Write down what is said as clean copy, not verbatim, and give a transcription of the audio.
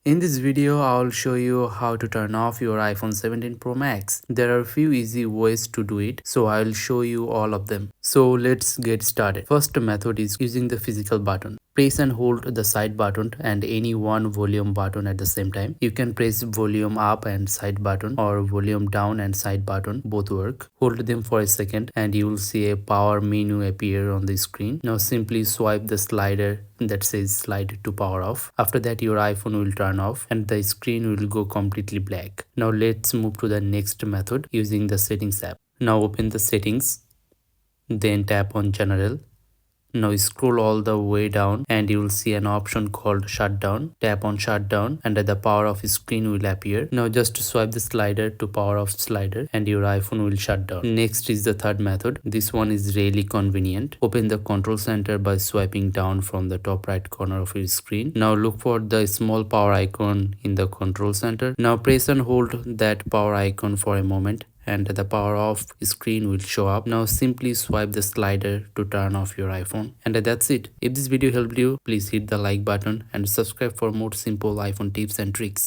In this video, I'll show you how to turn off your iPhone 17 Pro Max. There are a few easy ways to do it, so I'll show you all of them. So let's get started. First method is using the physical button. Press and hold the side button and any one volume button at the same time. You can press volume up and side button or volume down and side button, both work. Hold them for a second and you will see a power menu appear on the screen. Now simply swipe the slider that says slide to power off. After that your iPhone will turn off and the screen will go completely black. Now let's move to the next method using the settings app. Now open the settings, then tap on general. Now scroll all the way down and you will see an option called shutdown. Tap on shutdown and the power off screen will appear. Now just swipe the slider to power off slider and your iPhone will shut down. Next is the third method. This one is really convenient. Open the control center by swiping down from the top right corner of your screen. Now look for the small power icon in the control center. Now press and hold that power icon for a moment and the power off screen will show up. Now simply swipe the slider to turn off your iPhone. And that's it. If this video helped you, please hit the like button and subscribe for more simple iPhone tips and tricks.